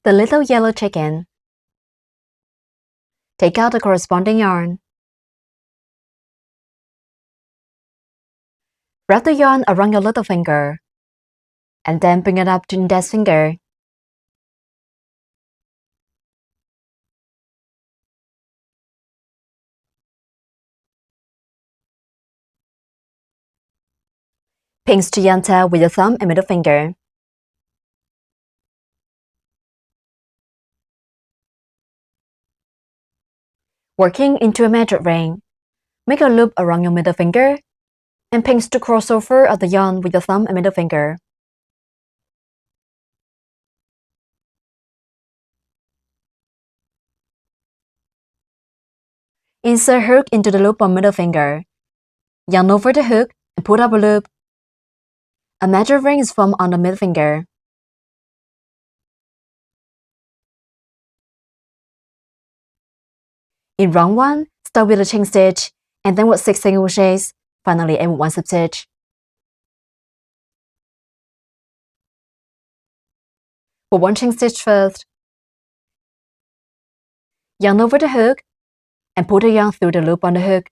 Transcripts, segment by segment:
The little yellow chicken. Take out the corresponding yarn. Wrap the yarn around your little finger, and then bring it up to index finger. Pinch the yarn tail with your thumb and middle finger. Working into a magic ring, make a loop around your middle finger and pinch the crossover of the yarn with your thumb and middle finger. Insert hook into the loop on middle finger. Yarn over the hook and pull up a loop. A magic ring is formed on the middle finger. In round 1, start with a chain stitch and then work 6 single crochets, finally end with 1 slip stitch. For 1 chain stitch first. Yarn over the hook and pull the yarn through the loop on the hook.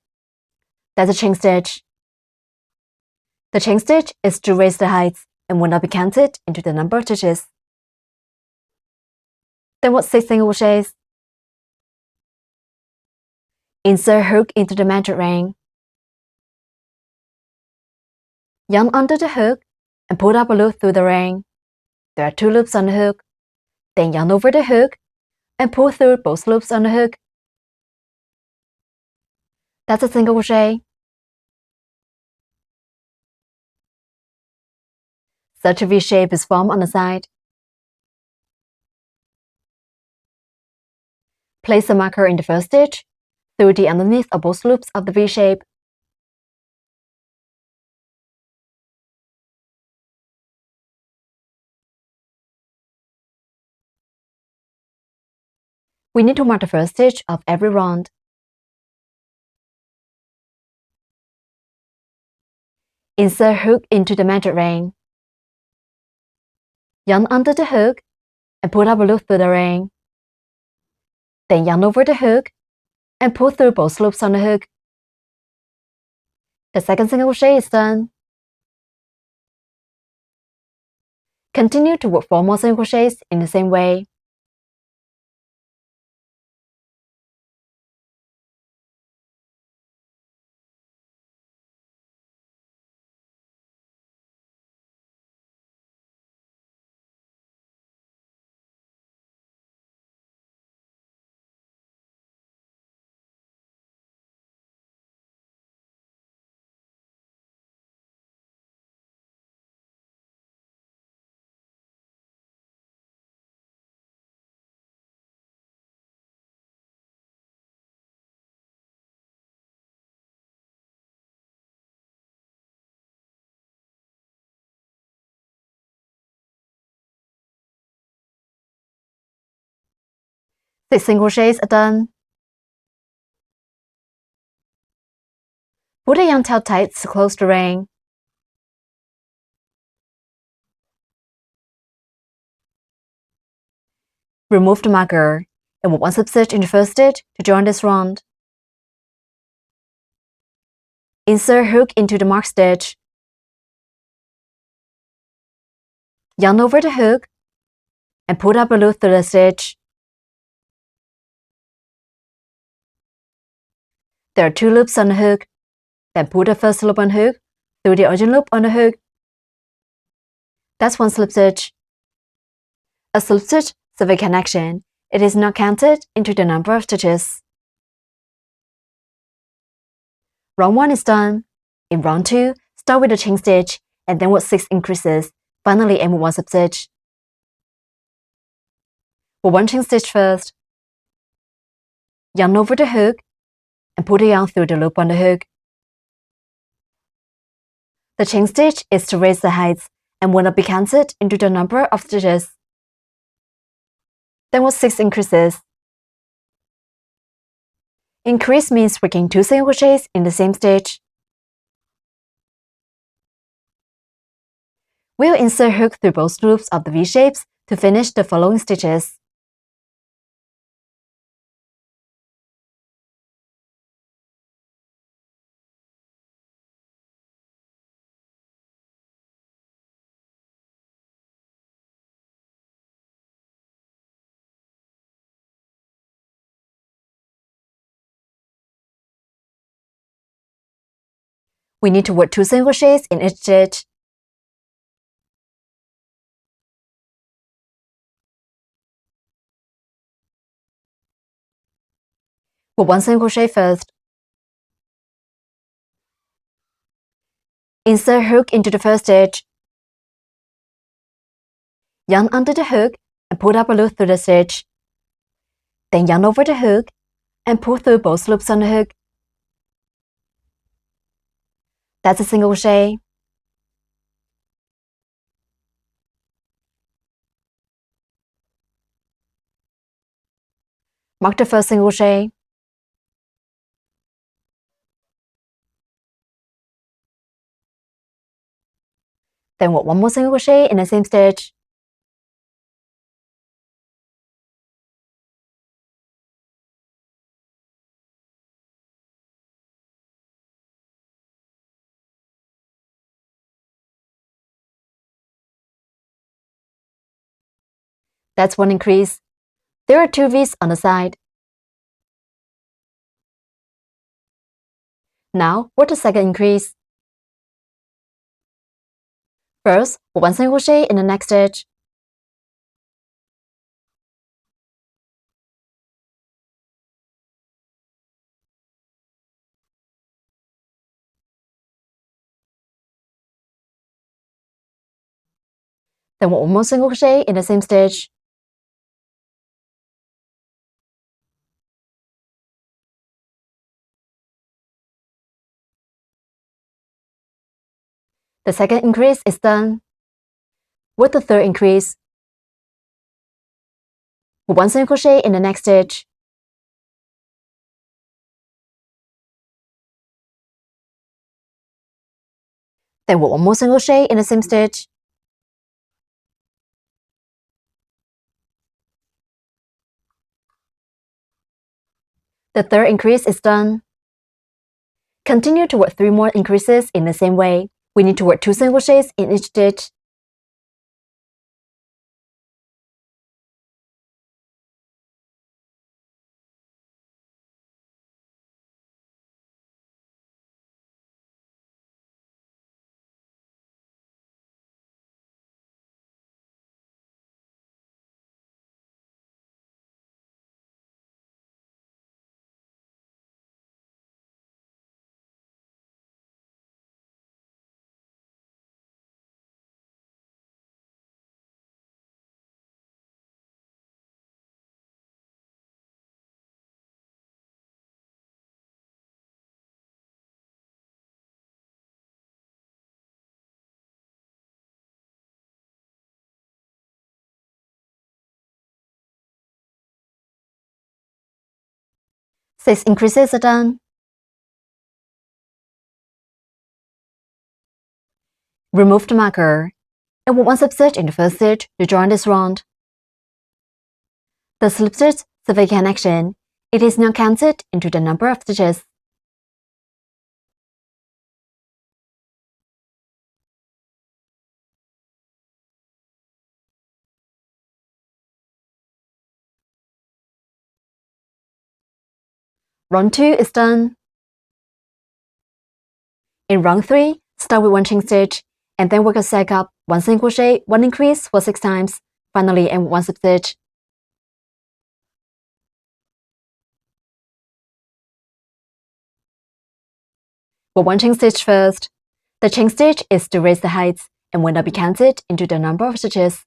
That's a chain stitch. The chain stitch is to raise the height and will not be counted into the number of stitches. Then work 6 single crochets. Insert hook into the magic ring. Yarn under the hook and pull up a loop through the ring. There are 2 loops on the hook. Then yarn over the hook and pull through both loops on the hook. That's a single crochet. Such a V shape is formed on the side. Place the marker in the first stitch through the underneath of both loops of the V shape. We need to mark the first stitch of every round. Insert hook into the magic ring. Yarn under the hook and pull up a loop through the ring. Then yarn over the hook and pull through both loops on the hook. The second single crochet is done. Continue to work 4 more single crochets in the same way. Six single crochets are done. Pull the yarn tail tight to close the ring. Remove the marker and work 1 slip stitch in the first stitch to join this round. Insert hook into the marked stitch. Yarn over the hook and pull up a loop through the stitch. There are 2 loops on the hook. Then pull the first loop on the hook through the original loop on the hook. That's 1 slip stitch. A slip stitch is a connection. It is not counted into the number of stitches. Round 1 is done. In round 2, start with a chain stitch and then work 6 increases, finally end with 1 slip stitch. For 1 chain stitch first. Yarn over the hook and pull the yarn through the loop on the hook. The chain stitch is to raise the height and will not be counted into the number of stitches. Then work 6 increases. Increase means working 2 single crochets in the same stitch. We'll insert hook through both loops of the V shapes to finish the following stitches. We need to work 2 single crochets in each stitch. Put 1 single crochet first. Insert hook into the first stitch. Yarn under the hook and pull up a loop through the stitch. Then yarn over the hook and pull through both loops on the hook. That's a single crochet. Mark the first single crochet. Then work 1 more single crochet in the same stitch. That's 1 increase. There are 2 V's on the side. Now work the second increase. First, work 1 single crochet in the next stitch. Then work 1 more single crochet in the same stitch. The second increase is done. Work the third increase. Work 1 single crochet in the next stitch. Then work 1 more single crochet in the same stitch. The third increase is done. Continue to work 3 more increases in the same way. We need to work 2 single crochets in each stitch. Six increases are done. Remove the marker and work 1 slip stitch in the first stitch to join this round. The slip stitch survey connection. It is now counted into the number of stitches. Round 2 is done. In round 3, start with 1 chain stitch and then work a sag up 1 single crochet, 1 increase for 6 times. Finally, end 1 slip stitch. Work 1 chain stitch first. The chain stitch is to raise the height and will not be counted into the number of stitches.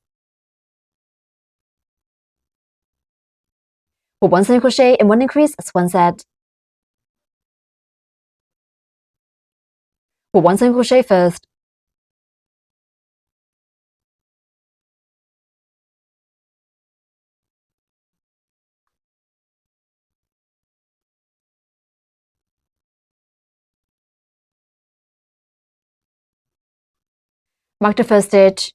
Work 1 single crochet and 1 increase as 1 set. Work 1 single crochet first. Mark the first stitch.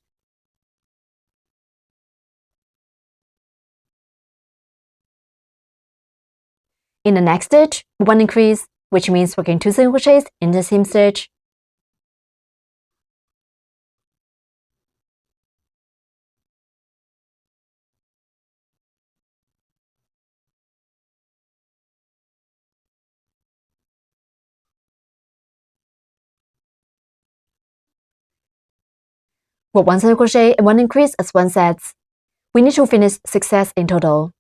In the next stitch, 1 increase, which means working 2 single crochets in the same stitch. For 1 single crochet and 1 increase as 1 sets. We need to finish 6 sets in total.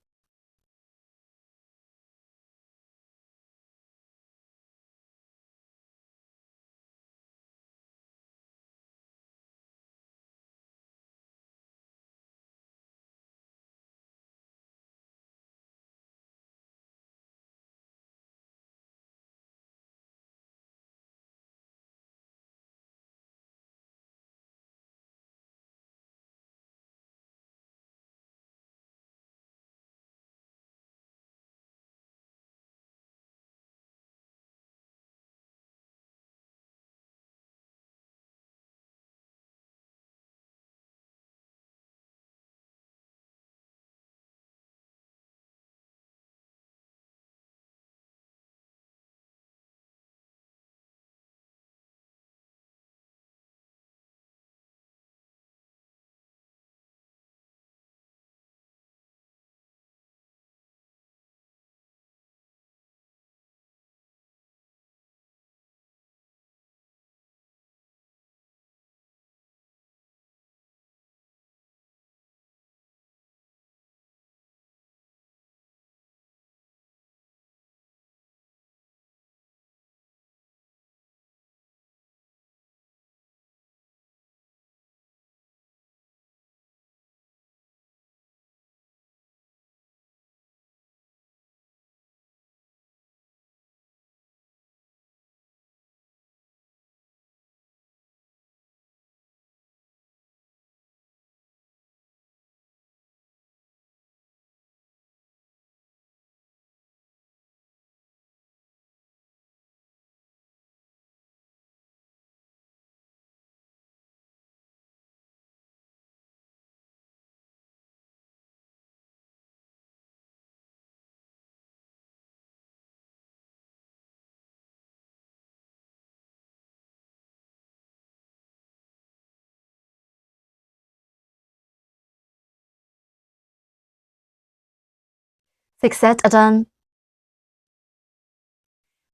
Six sets are done.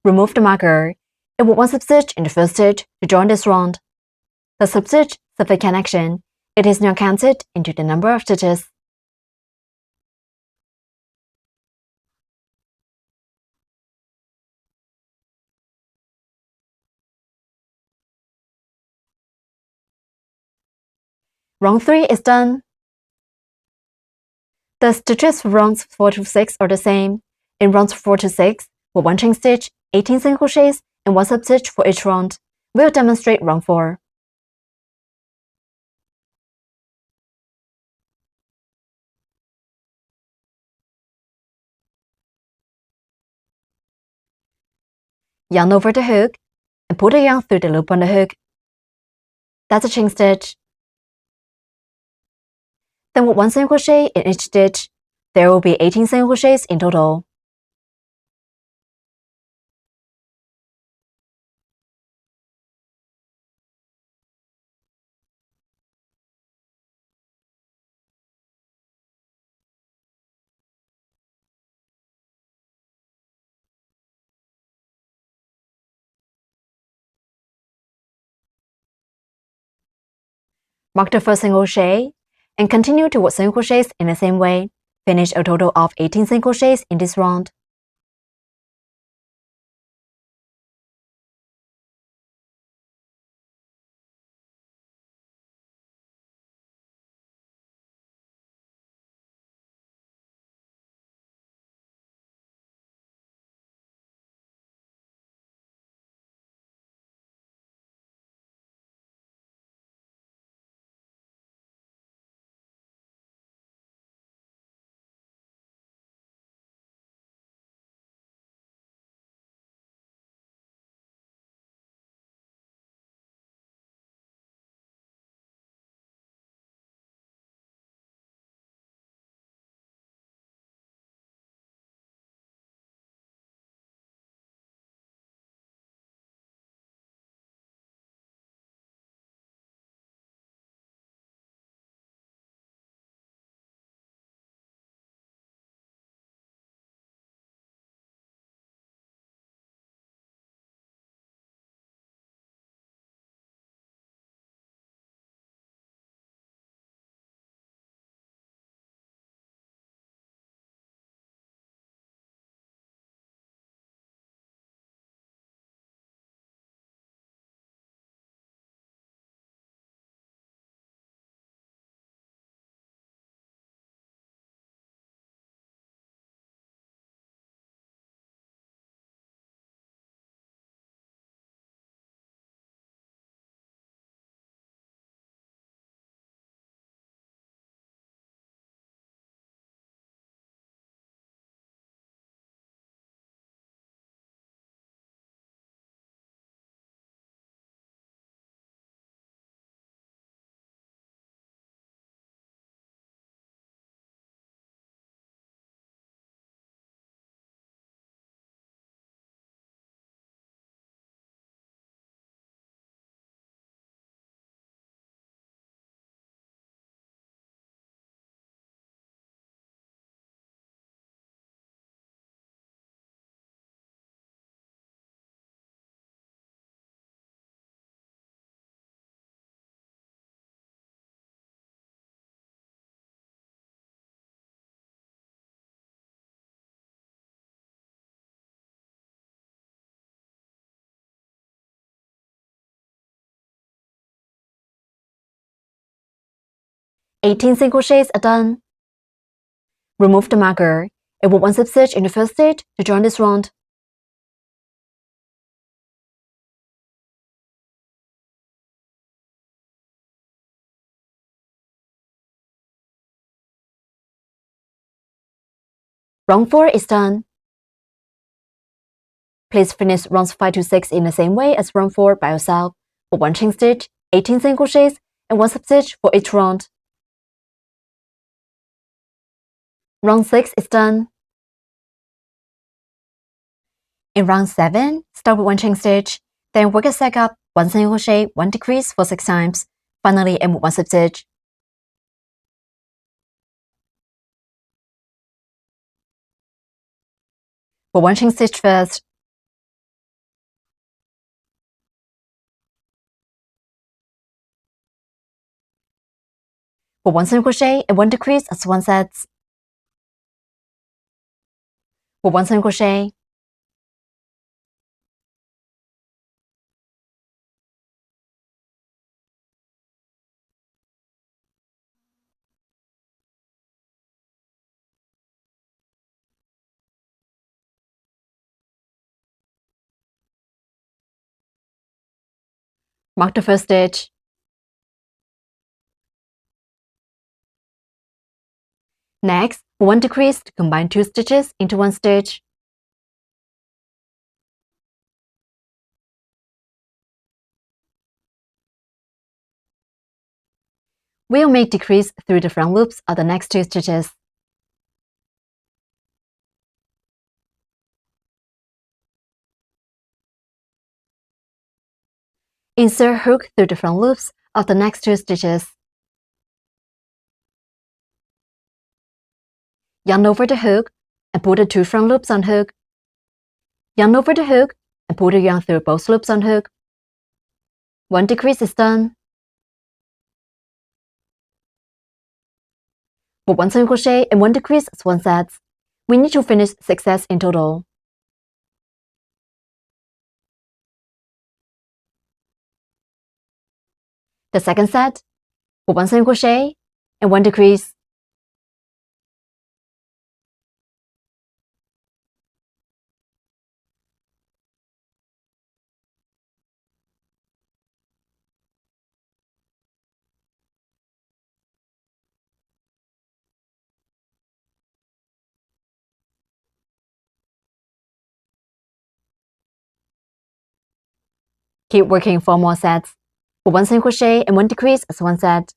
Remove the marker and put 1 slip stitch in the first stitch to join this round. The slip stitch survey connection. It is now counted into the number of stitches. Round 3 is done. The stitches for rounds 4 to 6 are the same. In rounds 4 to 6, for 1 chain stitch, 18 single crochets, and 1 slip stitch for each round. We'll demonstrate round 4. Yarn over the hook and pull the yarn through the loop on the hook. That's a chain stitch. Then with 1 single crochet in each stitch, there will be 18 single crochets in total. Mark the first single crochet and continue to work single crochets in the same way. Finish a total of 18 single crochets in this round. 18 single crochets are done. Remove the marker and put 1 slip stitch in the first stitch to join this round. Round 4 is done. Please finish rounds 5 to 6 in the same way as round 4 by yourself. For 1 chain stitch, 18 single crochets, and 1 slip stitch for each round. Round 6 is done. In round 7, start with 1 chain stitch, then work a stack up 1 single crochet, 1 decrease for 6 times. Finally, end with 1 slip stitch. For 1 chain stitch first. For 1 single crochet and 1 decrease as 1 sets. For 1 single crochet. Mark the first stitch. Next, for 1 decrease to combine 2 stitches into 1 stitch. We'll make decrease through the front loops of the next 2 stitches. Insert hook through the front loops of the next 2 stitches. Yarn over the hook and pull the 2 front loops on hook. Yarn over the hook and pull the yarn through both loops on hook. 1 decrease is done. For 1 single crochet and 1 decrease as 1 sets, we need to finish 6 sets in total. The second set, for 1 single crochet and 1 decrease. Keep working 4 more sets, for 1 single crochet and 1 decrease as 1 set.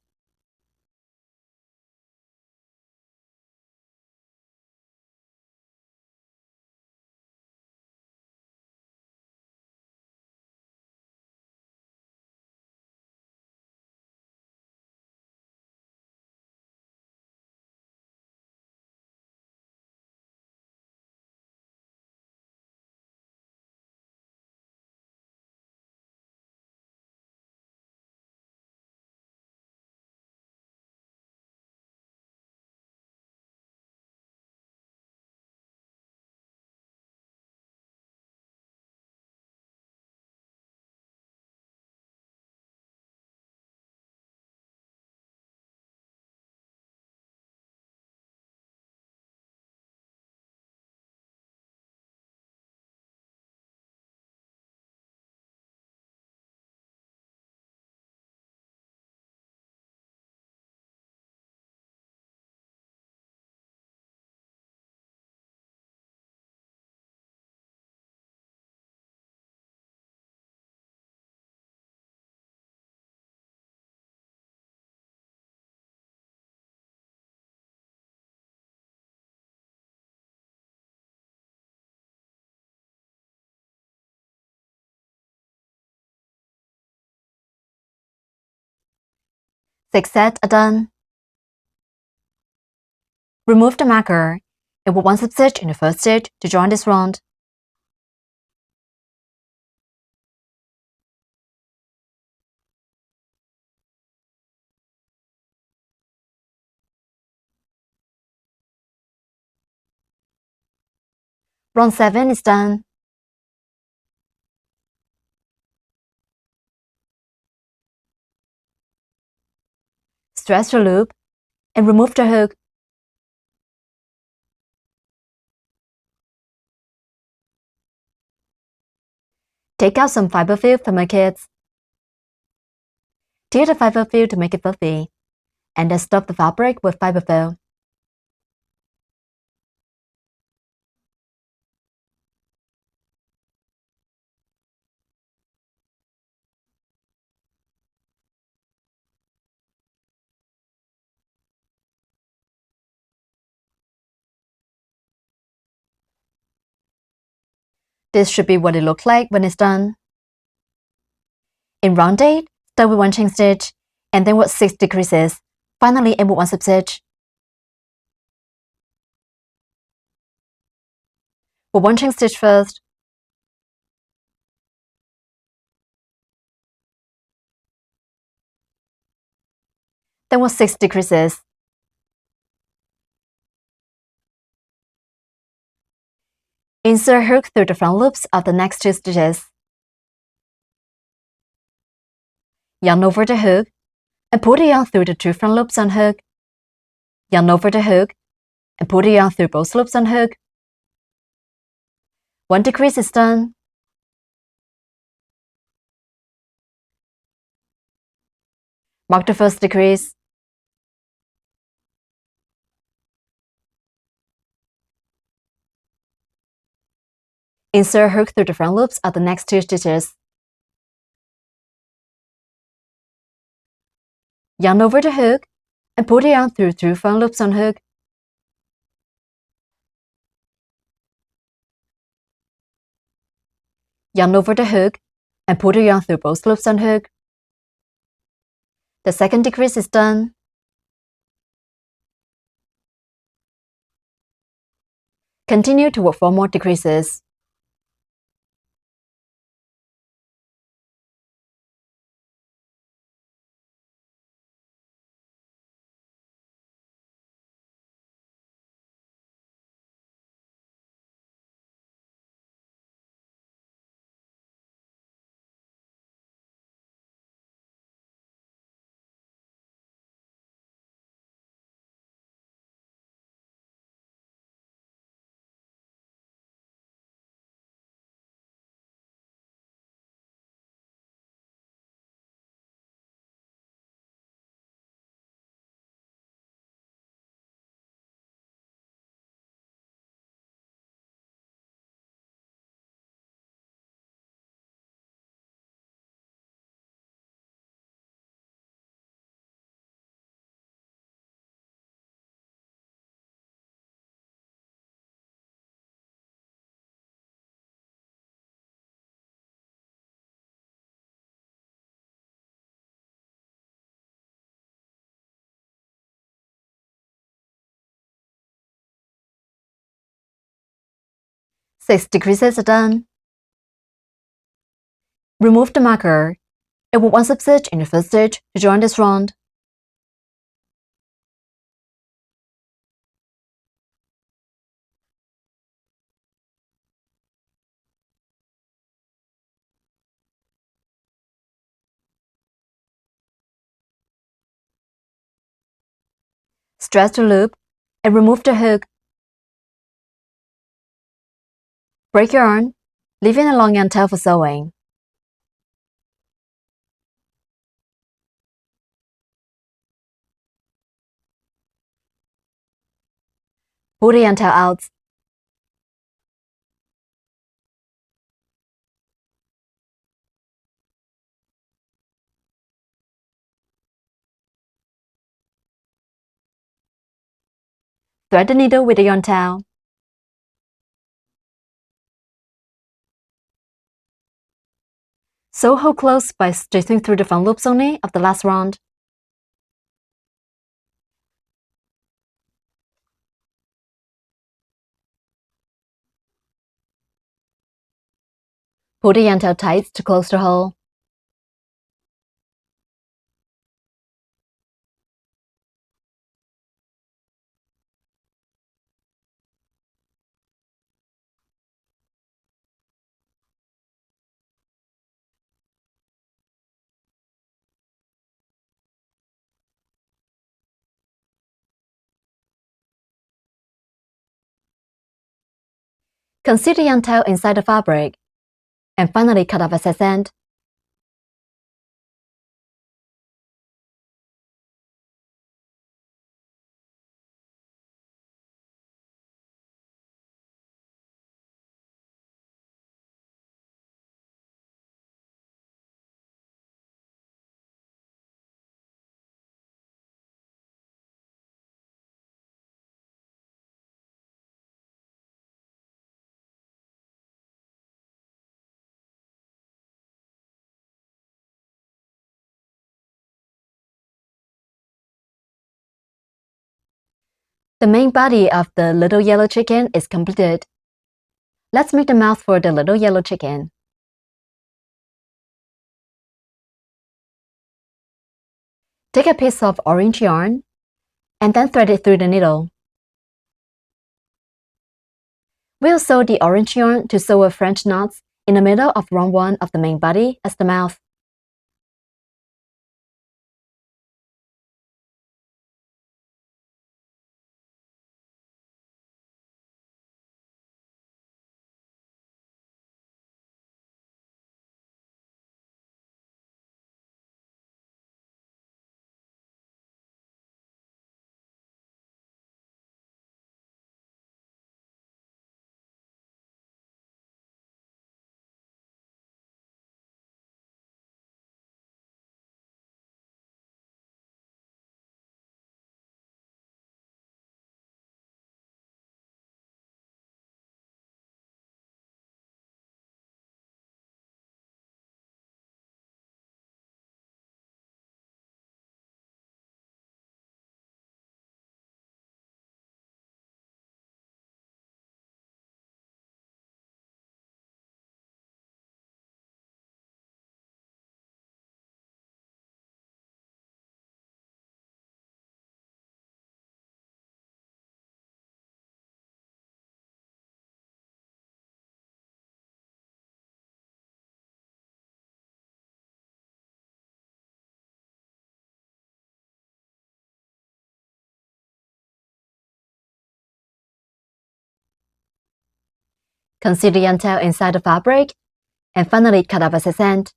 Six sets are done. Remove the marker and put 1 slip stitch in the first stitch to join this round. Round 7 is done. Stretch the loop and remove the hook. Take out some fiber fill from my kits. Tear the fiber fill to make it fluffy, and then stuff the fabric with fiber fill. This should be what it looks like when it's done. In round 8, start with 1 chain stitch, and then work 6 decreases. Finally, end with 1 slip stitch. Work 1 chain stitch first. Then work 6 decreases. Insert hook through the front loops of the next 2 stitches. Yarn over the hook, and pull the yarn through the 2 front loops on hook. Yarn over the hook, and pull the yarn through both loops on hook. 1 decrease is done. Mark the first decrease. Insert hook through the front loops of the next 2 stitches. Yarn over the hook, and pull the yarn through 2 front loops on hook. Yarn over the hook, and pull the yarn through both loops on hook. The second decrease is done. Continue to work 4 more decreases. Six decreases are done. Remove the marker and work 1 slip stitch in the first stitch to join this round. Stretch the loop and remove the hook. Break yarn, leaving a long yarn tail for sewing. Pull the yarn tail out. Thread the needle with the yarn tail. Sew hole close by stitching through the front loops only of the last round. Pull the yarn tail tight to close the hole. Conceal the yarn tail inside the fabric, and finally cut off excess end. The main body of the little yellow chicken is completed. Let's make the mouth for the little yellow chicken. Take a piece of orange yarn and then thread it through the needle. We'll sew the orange yarn to sew a French knots in the middle of round 1 of the main body as the mouth. Conceal the yarn tail inside the fabric, and finally cut off excess end.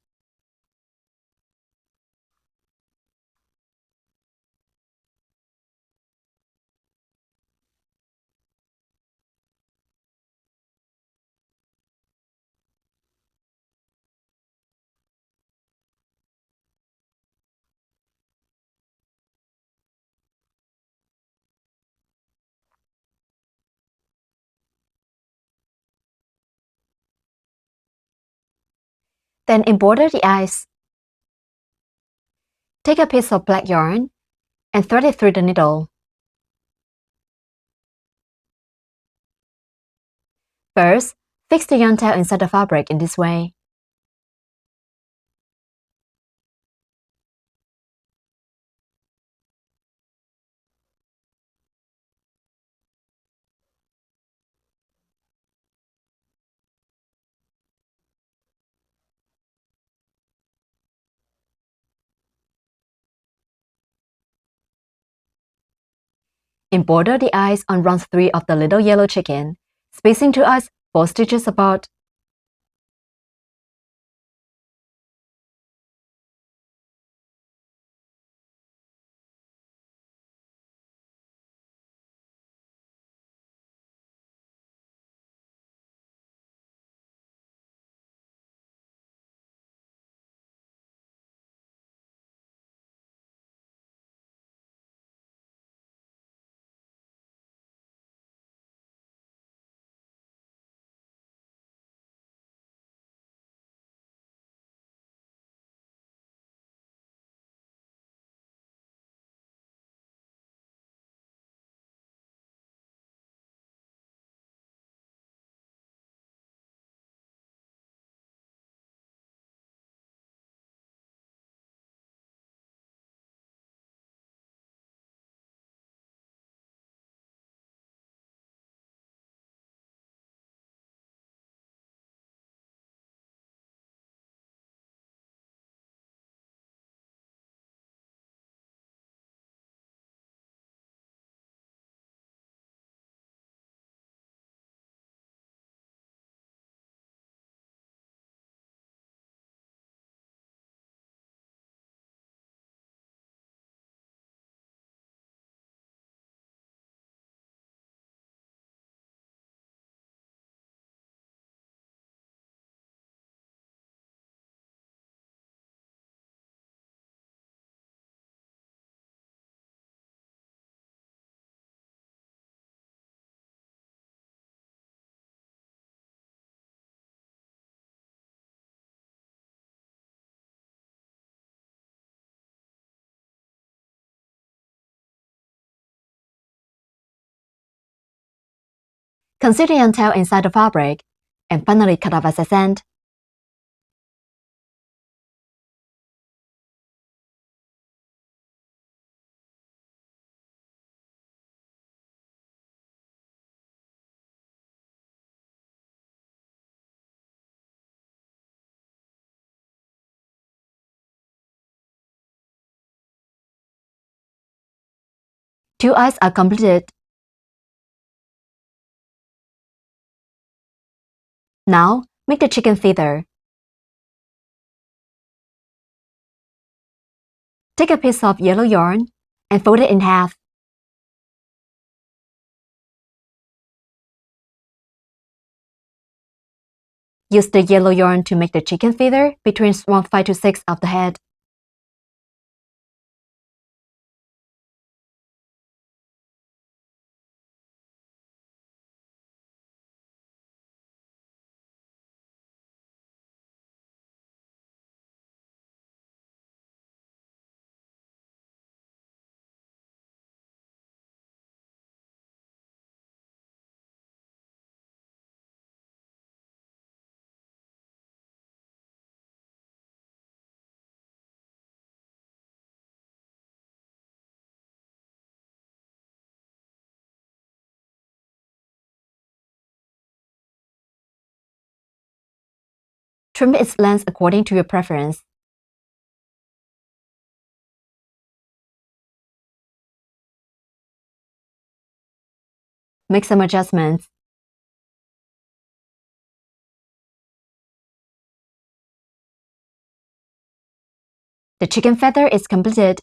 Then embroider the eyes. Take a piece of black yarn and thread it through the needle. First, fix the yarn tail inside the fabric in this way. Embroider the eyes on round 3 of the little yellow chicken, spacing to eyes 4 stitches apart. Conceal the young tail inside the fabric, and finally cut off excess end. Two eyes are completed. Now, make the chicken feather. Take a piece of yellow yarn and fold it in half. Use the yellow yarn to make the chicken feather between 1/5 to 6 of the head. Trim its length according to your preference. Make some adjustments. The chicken feather is completed.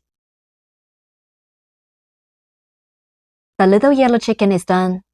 The little yellow chicken is done.